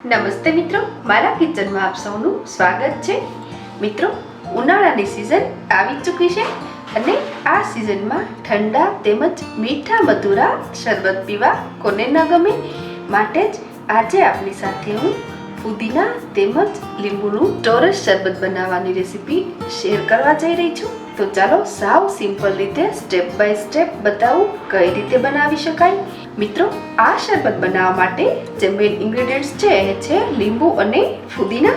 નમસ્તે મિત્રો, મારા કિચનમાં આપ સૌનું સ્વાગત છે। મિત્રો, ઉનાળાની સિઝન આવી ચૂકી છે અને આ સિઝનમાં ઠંડા તેમજ મીઠા મધુરા શરબત પીવા કોને ન ગમે। માટે જ આજે આપની સાથે હું ફુદીના તેમજ લીંબુનું સ્ટોરેજ શરબત બનાવવાની રેસીપી શેર કરવા જઈ રહી છું। તો ચાલો સાવ સિમ્પલ રીતે સ્ટેપ બાય સ્ટેપ બતાવું કઈ રીતે બનાવી શકાય। મિત્રો, આ શરબત બનાવવા માટે જે મેઇન ઇન્ગ્રેડિયન્ટ્સ છે એ છે લીંબુ અને ફુદીના।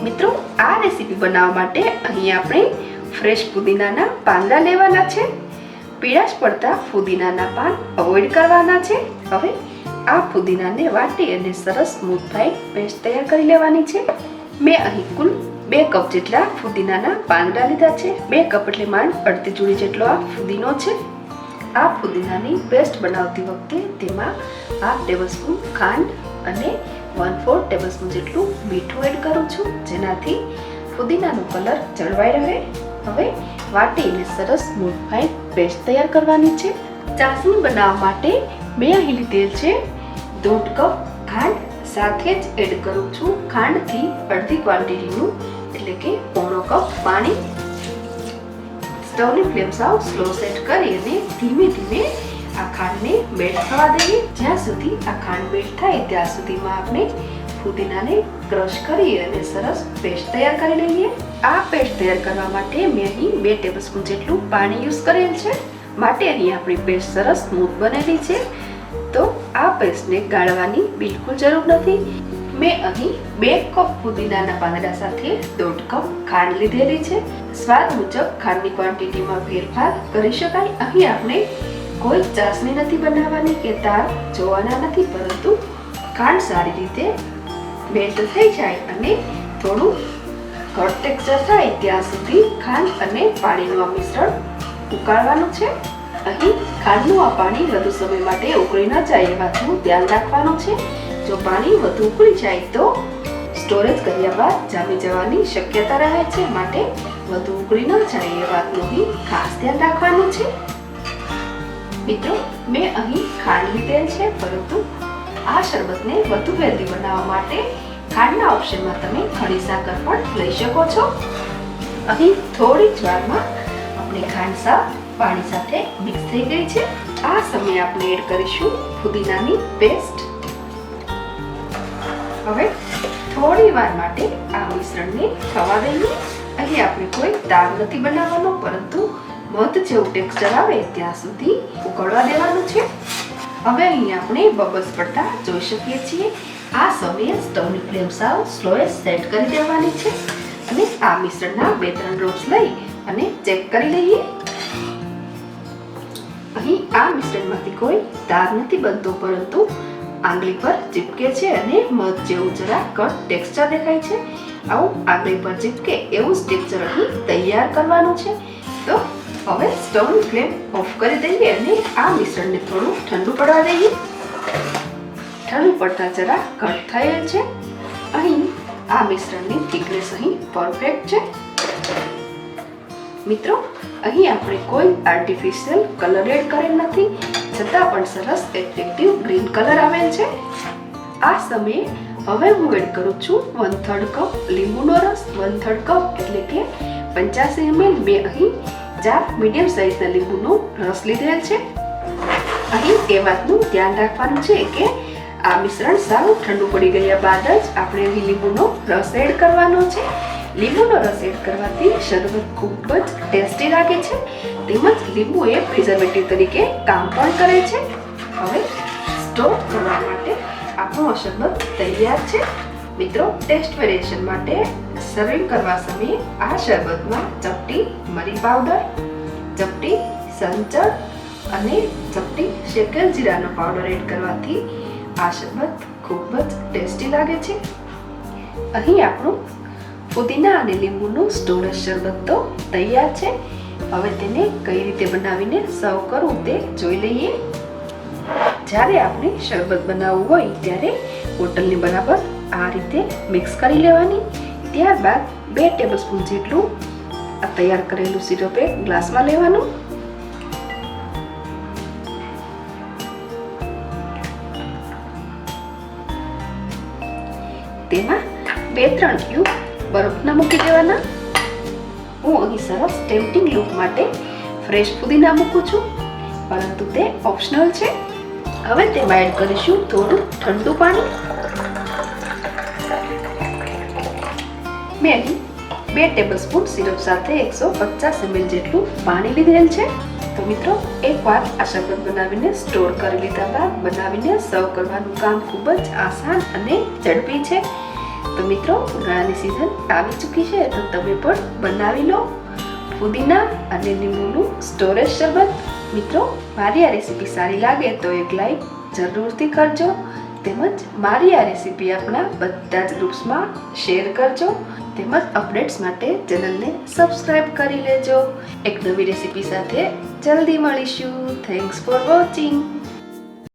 મિત્રો, આ રેસીપી બનાવવા માટે અહીં આપણે ફ્રેશ ફુદીનાના પાંદડા લેવાના છે। પીળાશ પડતા ફુદીનાના પાન અવોઇડ કરવાના છે। હવે આ ફુદીનાને વાટી અને સરસ સ્મૂથ ફાઇન પેસ્ટ તૈયાર કરી લેવાની છે। મેં અહીં કુલ 2 કપ જેટલા ફુદીનાના પાંદડા લીધા છે। 2 કપ એટલે માંડ અડધી જોડી જેટલો આ ફુદીનો છે। આ ફુદીનાની પેસ્ટ બનાવતી વખતે તેમાં 1/2 ટેબલસ્પૂન ખાંડ અને 1/4 ટેબલસ્પૂન જેટલું મીઠું એડ કરું છું, જેનાથી ફુદીનાનો કલર જળવાઈ રહે। હવે વાટીને સરસ સ્મૂથ ફાઇન પેસ્ટ તૈયાર કરવાની છે। ચાસણી બનાવવા માટે મેં અહીં લીધેલ છે 1/2 કપ ખાંડ, સાથે જ એડ કરું છું ખાંડથી અડધી ક્વોન્ટિટીનું એટલે કે 1/4 કપ પાણી। સ્ટવની ફ્લેમ સાવ સ્લો સેટ કરી અને ધીમે ધીમે આ ખાંડને મેલ્ટ થવા દઈએ। જ્યાં સુધી આ ખાંડ મેલ્ટ થાય ત્યાં સુધીમાં આપણે ફુદીનાને ક્રશ કરી અને સરસ પેસ્ટ તૈયાર કરી લઈએ। આ પેસ્ટ તૈયાર કરવા માટે મેં અહીં 2 ટેબલસ્પૂન જેટલું પાણી યુઝ કરેલ છે, માટે અહીં આપણી પેસ્ટ સરસ સ્મૂથ બનેલી છે। તો આ પેસ્ટને ગાળવાની બિલકુલ જરૂર નથી। મેં અહીં 2 કપ ફુદીનાના પાંદડા સાથે 1/2 કપ ખાંડ લીધેલી છે। સ્વાદ મુજબ ખાંડની ક્વોન્ટિટીમાં ફેરફાર કરી શકાય। અહીં આપણે કોઈ ચાસણી નથી બનાવવાની કે તાર જોવાના નથી, પરંતુ ખાંડ સારી રીતે મેલ્ટ થઈ જાય અને થોડું ઘટ ટેક્સચર થાય ત્યાં સુધી ખાંડ અને પાણીનું આ મિશ્રણ ઉકાળવાનું છે। અહીં ખાંડનું આ પાણી વધુ સમય માટે ઉકળી ન જાય એ વાતનું ધ્યાન રાખવાનું છે। જો પાણી વધુ ઉકળી જાય તો સ્ટોરેજ કર્યા બાદ જામી જવાની શક્યતા રહે છે, માટે વધુ ઉકળી ન જાય એ વાતનું ખાસ ધ્યાન રાખવાનું છે। મિત્રો, મેં અહીં ખાંડ લીધેલ છે, પરંતુ આ શરબતને વધુ હેલ્ધી બનાવવા માટે ખાંડના ઓપ્શનમાં તમે ખડી સાકર પણ લઈ શકો છો। અહીં થોડી જ વારમાં આપણે ખાંડ સાવ પાણી સાથે મિક્સ થઈ ગઈ છે। આ સમયે આપણે એડ કરીશું ફુદીનાની પેસ્ટ। હવે થોડી વાર માટે આ મિશ્રણને થવા દઈએ। અહીં આપણે કોઈ દાળ નથી બનાવવાનો, પરંતુ મધ જેવું ટેક્સચર આવે ત્યાં સુધી ઉકળવા દેવાનું છે। હવે અહીં આપણે બબલ્સ પડતા જોઈ શકીએ છીએ। આ સમયે સ્ટવની ફ્લેમ સાવ સ્લો સેટ કરી દેવાની છે અને આ મિશ્રણના 2-3 ડ્રોપ્સ લઈ અને ચેક કરી લઈએ। અહીં આ મિશ્રણમાંથી કોઈ દાગ નથી બનતો, પરંતુ આંગળી પર ચીપકે છે અને મધ જેવું જરા કટ ટેક્સચર દેખાય છે। આવું આંગળી પર ચીપકે એવું જ ટેક્સચર અહીં તૈયાર કરવાનું છે। તો હવે સ્ટવની ફ્લેમ ઓફ કરી દઈએ અને આ મિશ્રણને થોડું ઠંડુ પડવા દઈએ। ઠંડુ પડતા જરા ઘટ થયેલ છે। અહીં આ મિશ્રણની થિકનેસ અહીં પરફેક્ટ છે। મિત્રો, અહીં આપણે કોઈ આર્ટિફિશિયલ કલર એડ કરેલ નથી, છતાં પણ સરસ એટ્રેક્ટિવ ગ્રીન કલર આવેલ છે। આ સમયે હવે હું એડ કરું છું 1/3 કપ લીંબુનો રસ। 1/3 કપ એટલે કે 85 ml મેં અહીં 4 મીડિયમ સાઇઝના લીંબુનો રસ લીધેલ છે। અહીં એ વાતનું ધ્યાન રાખવાનું છે કે આ મિશ્રણ સાવ ઠંડુ પડી ગયા બાદ જ આપણે અહીં લીંબુનો રસ એડ કરવાનો છે। લીંબુનો રસ એડ કરવાથી શરબત ખૂબ જ ટેસ્ટી લાગે છે, તેમજ લીંબુ એ પ્રિઝર્વેટિવ તરીકે કામ પણ કરે છે। હવે સ્ટોર કરવા માટે આપણું આ શરબત તૈયાર છે। મિત્રો, ટેસ્ટ વેરિએશન માટે સર્વિંગ કરવા સમયે આ શરબતમાં ચપટી મરી પાવડર, ચપટી સંચળ અને ચપટી શેકેલ જીરાનો પાવડર એડ કરવાથી આ શરબત ખૂબ જ ટેસ્ટી લાગે છે। અહીં આપણું ફુદીના અને લીંબુનું સ્ટોરેજ શરબત તો તૈયાર છે। હવે તેને કઈ રીતે બનાવીને સર્વ કરવું તે જોઈ લઈએ। જ્યારે આપણે શરબત બનાવવું હોય ત્યારે બોટલની બરાબર આ રીતે મિક્સ કરી લેવાની। ત્યારબાદ 2 ટેબલસ્પૂન જેટલું આ તૈયાર કરેલું સિરપ એક ગ્લાસમાં લેવાનું। તેમાં 2-3 ક્યુબ બરફના મૂકી દેવાના. હું અહીં સરસ ટેમ્પટિંગ લુક માટે ફ્રેશ ફુદીના મૂકું છું, પરંતુ તે ઓપ્શનલ છે. હવે તેમાં એડ કરીશું થોડું ઠંડુ પાણી. મેં અહીં 2 ટેબલસ્પૂન સિરપ સાથે 150 ml જેટલું પાણી લીધેલ છે. તો મિત્રો, એકવાર આ શરબત બનાવીને સ્ટોર કરી લીધા બાદ બનાવીને સર્વ કરવાનું કામ ખૂબ જ આસાન અને ઝડપી છે. તો મિત્રો, ઉનાળાની સિઝન આવી ચૂકી છે, તો તમે પણ બનાવી લો ફુદીના અને લીંબુનું સ્ટોરેજ શરબત. મિત્રો, મારી આ રેસીપી સારી લાગે તો એક લાઈક જરૂરથી કરજો, તેમજ મારી આ રેસીપી આપણા બધા જ ગ્રુપ્સમાં શેર કરજો, તેમજ અપડેટ્સ માટે ચેનલને સબસ્ક્રાઇબ કરી લેજો. એક નવી રેસીપી સાથે જલ્દી મળીશું. Thanks for watching.